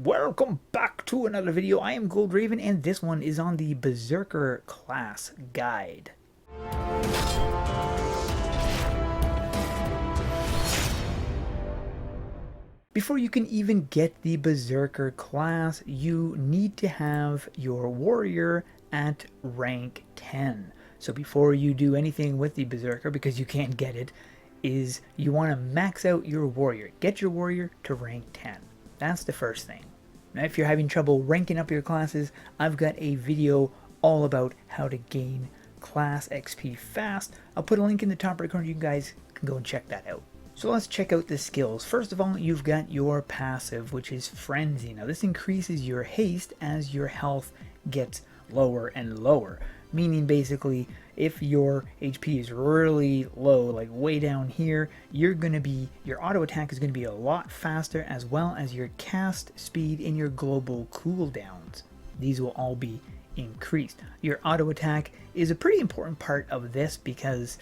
welcome back to another video. I am Gold Raven, and this one is on the Berserker class guide. Before you can even get the Berserker class, you need to have your warrior at rank 10. So before you do anything with the Berserker, because you can't get it, is you want to max out your warrior. Get your warrior to rank 10. That's the first thing. Now, if you're having trouble ranking up your classes, I've got a video all about how to gain class XP fast. I'll put a link in the top right corner. You guys can go and check that out. So let's check out the skills. First of all, you've got your passive, which is Frenzy. Now this increases your haste as your health gets lower and lower. Meaning basically, if your HP is really low, like way down here, your auto attack is going to be a lot faster, as well as your cast speed and your global cooldowns. These will all be increased. Your auto attack is a pretty important part of this because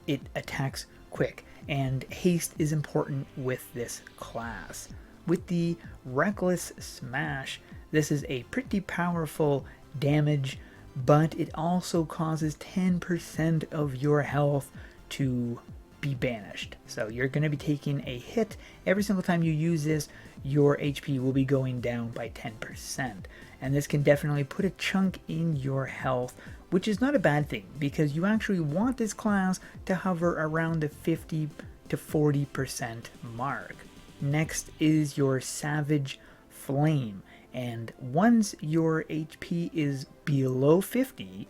it attacks quick, and haste is important with this class. With the Reckless Smash, this is a pretty powerful damage, but it also causes 10% of your health to be banished. So you're going to be taking a hit every single time you use this. Your HP will be going down by 10%, and this can definitely put a chunk in your health, which is not a bad thing because you actually want this class to hover around the 50 to 40% mark. Next is your Savage Flame. And once your HP is below 50,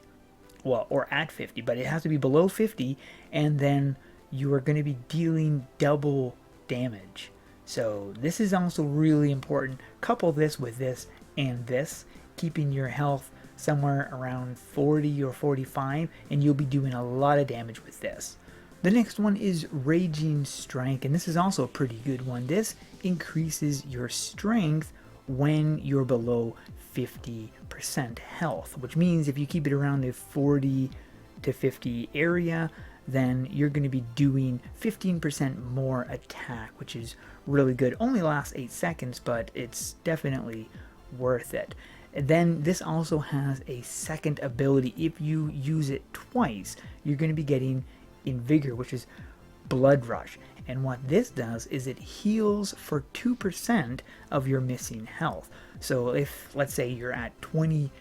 well, or at 50, but it has to be below 50, and then you are going to be dealing double damage. So this is also really important. Couple this with this and this, keeping your health somewhere around 40 or 45, and you'll be doing a lot of damage with this. The next one is Raging Strike, and this is also a pretty good one. This increases your strength when you're below 50% health, which means if you keep it around the 40 to 50 area, then you're going to be doing 15% more attack, which is really good. Only lasts 8 seconds, but it's definitely worth it. And then this also has a second ability. If you use it twice, you're going to be getting Invigor, which is Blood Rush. And what this does is it heals for 2% of your missing health. So if, let's say, you're at 20%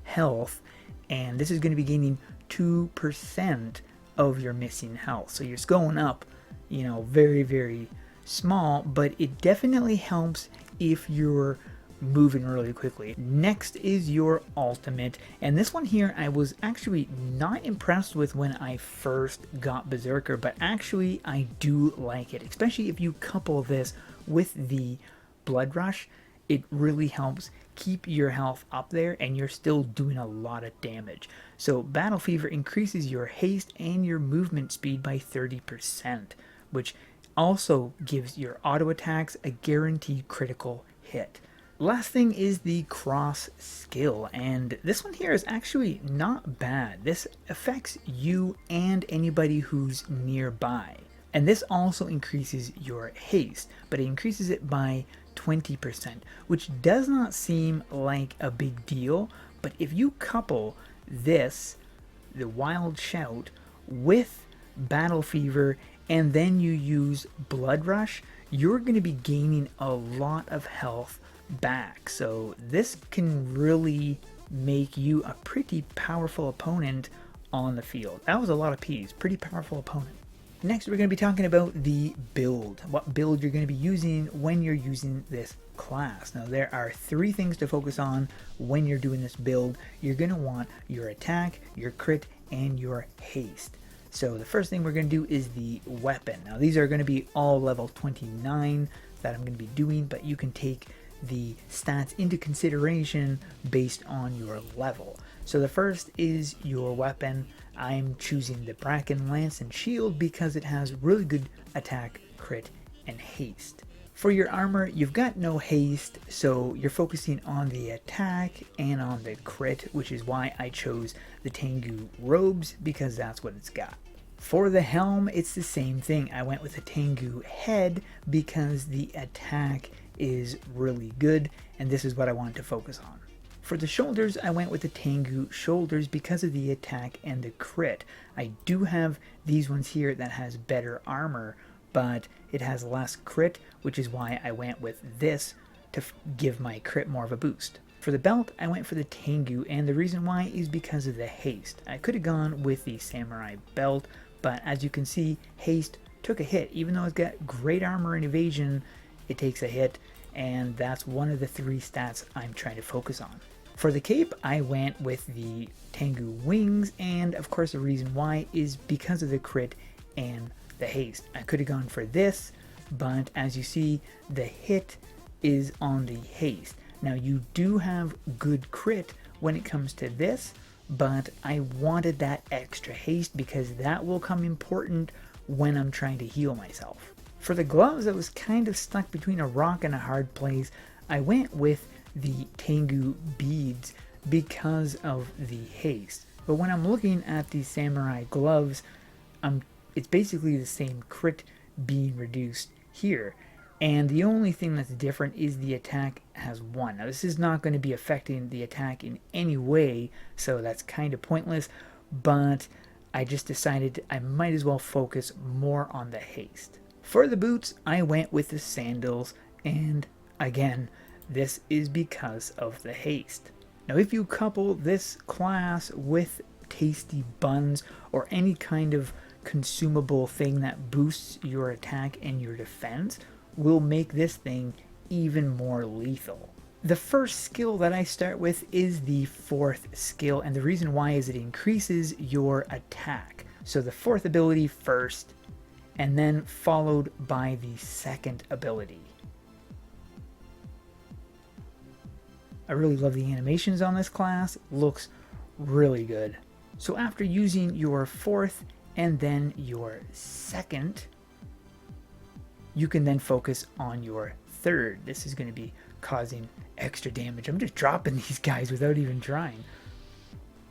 health, and this is going to be gaining 2% of your missing health. So you're going up, very, very small, but it definitely helps if you're moving really quickly. Next is your ultimate, and this one here I was actually not impressed with when I first got Berserker, but actually I do like it, especially if you couple this with the Blood Rush. It really helps keep your health up there and you're still doing a lot of damage. So Battle Fever increases your haste and your movement speed by 30%, which also gives your auto attacks a guaranteed critical hit. Last thing is the Cross skill, and this one here is actually not bad. This affects you and anybody who's nearby. And this also increases your haste, but it increases it by 20%, which does not seem like a big deal. But if you couple this, the Wild Shout, with Battle Fever, and then you use Blood Rush, you're going to be gaining a lot of health back. So this can really make you a pretty powerful opponent on the field. That was a lot of P's. Pretty powerful opponent. Next, we're going to be talking about the build. What build you're going to be using when you're using this class. Now, there are 3 things to focus on when you're doing this build. You're going to want your attack, your crit, and your haste. So the first thing we're going to do is the weapon. Now, these are going to be all level 29 that I'm going to be doing, but you can take the stats into consideration based on your level. So the first is your weapon. I'm choosing the Bracken Lance and Shield because it has really good attack, crit, and haste. For your armor, you've got no haste, so you're focusing on the attack and on the crit, which is why I chose the Tengu robes, because that's what it's got. For the helm, it's the same thing. I went with a Tengu head because the attack is really good, and this is what I wanted to focus on. For the shoulders, I went with the Tengu shoulders because of the attack and the crit. I do have these ones here that has better armor, but it has less crit, which is why I went with this to give my crit more of a boost. For the belt, I went for the Tengu, and the reason why is because of the haste. I could have gone with the samurai belt, but as you can see, haste took a hit. Even though it's got great armor and evasion, it takes a hit, and that's one of the 3 stats I'm trying to focus on. For the cape, I went with the Tengu wings, and of course the reason why is because of the crit and the haste. I could have gone for this, but as you see, the hit is on the haste. Now you do have good crit when it comes to this, but I wanted that extra haste because that will come important when I'm trying to heal myself. For the gloves, I was kind of stuck between a rock and a hard place. I went with the Tengu beads because of the haste. But when I'm looking at the samurai gloves, it's basically the same crit being reduced here. And the only thing that's different is the attack has 1. Now this is not going to be affecting the attack in any way, so that's kind of pointless, but I just decided I might as well focus more on the haste. For the boots, I went with the sandals, and again, this is because of the haste. Now if you couple this class with tasty buns or any kind of consumable thing that boosts your attack and your defense, will make this thing even more lethal. The first skill that I start with is the 4th skill, and the reason why is it increases your attack. So the 4th ability first, and then followed by the 2nd ability. I really love the animations on this class, looks really good. So after using your 4th and then your 2nd, you can then focus on your 3rd. This is going to be causing extra damage. I'm just dropping these guys without even trying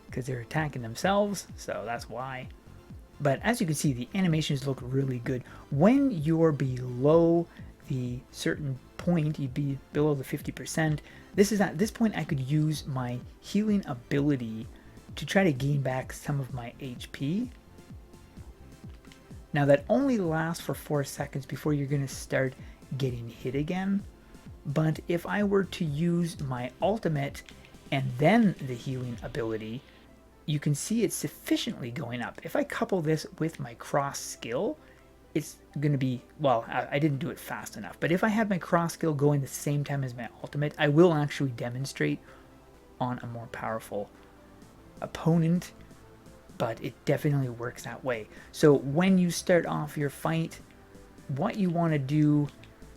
because they're attacking themselves, so that's why. But as you can see, the animations look really good. When you're below the certain point, you'd be below the 50%. This is at this point I could use my healing ability to try to gain back some of my HP. Now that only lasts for 4 seconds before you're going to start getting hit again. But if I were to use my ultimate and then the healing ability, you can see it's sufficiently going up. If I couple this with my cross skill, it's going to be, well, I didn't do it fast enough. But if I had my cross skill going the same time as my ultimate, I will actually demonstrate on a more powerful opponent. But it definitely works that way. So when you start off your fight, what you want to do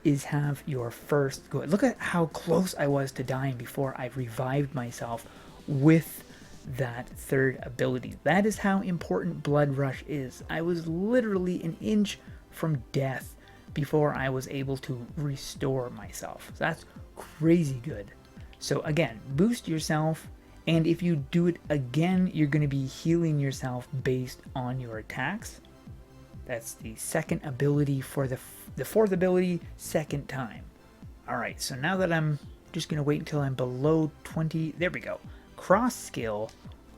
is have your first go. Look at how close I was to dying before I revived myself with that 3rd ability. That is how important Blood Rush is. I was literally an inch from death before I was able to restore myself. So that's crazy good. So again, boost yourself. And if you do it again, you're going to be healing yourself based on your attacks. That's the 2nd ability for the 4th ability, 2nd time. Alright, so now that I'm just going to wait until I'm below 20. There we go. Cross skill,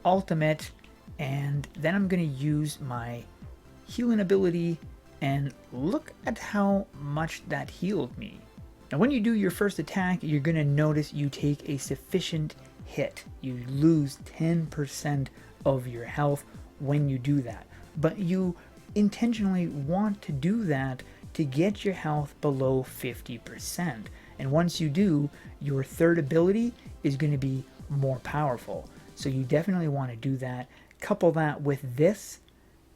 ultimate, and then I'm going to use my healing ability, and look at how much that healed me. Now when you do your first attack, you're going to notice you take a sufficient hit. You lose 10% of your health when you do that, but you intentionally want to do that to get your health below 50%, and once you do, your 3rd ability is going to be more powerful. So you definitely want to do that. Couple that with this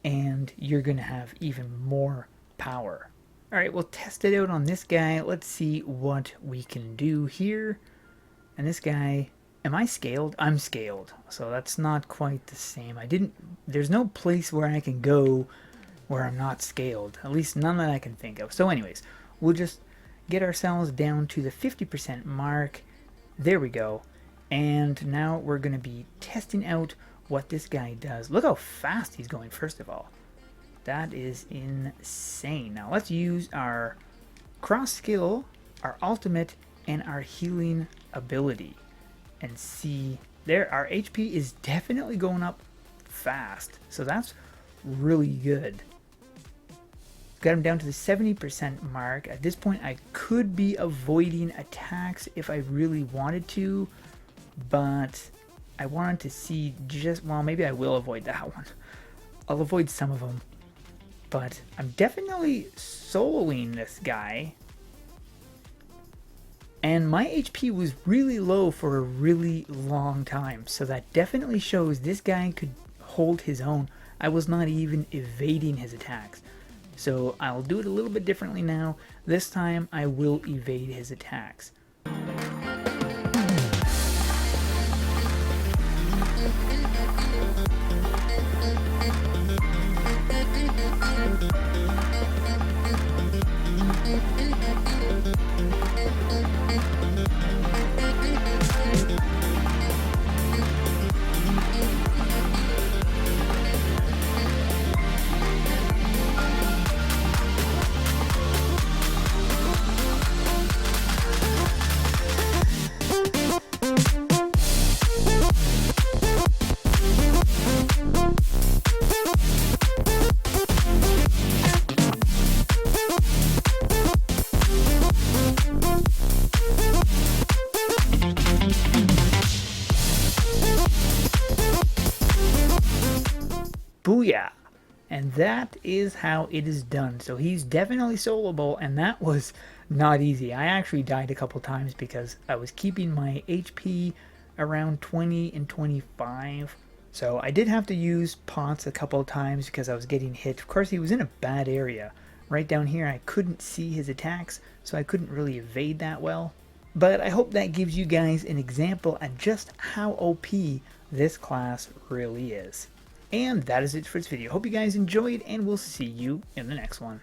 and you're going to have even more power. Alright, we'll test it out on this guy. Let's see what we can do here. And this guy, am I scaled? I'm scaled, so that's not quite the same. There's no place where I can go where I'm not scaled, at least none that I can think of. So anyways, we'll just get ourselves down to the 50% mark. There we go. And now we're going to be testing out what this guy does. Look how fast he's going, first of all. That is insane. Now let's use our cross skill our ultimate, and our healing ability. And see there, our HP is definitely going up fast. So that's really good. Got him down to the 70% mark. At this point, I could be avoiding attacks if I really wanted to, but I wanted to see just, well, maybe I will avoid that one. I'll avoid some of them, but I'm definitely soloing this guy. And my HP was really low for a really long time, so that definitely shows this guy could hold his own. I was not even evading his attacks. So I'll do it a little bit differently now. This time I will evade his attacks. Booyah! And that is how it is done. So he's definitely soloable, and that was not easy. I actually died a couple times because I was keeping my HP around 20 and 25. So I did have to use pots a couple of times because I was getting hit. Of course, he was in a bad area. Right down here, I couldn't see his attacks, so I couldn't really evade that well. But I hope that gives you guys an example at just how OP this class really is. And that is it for this video. Hope you guys enjoyed, and we'll see you in the next one.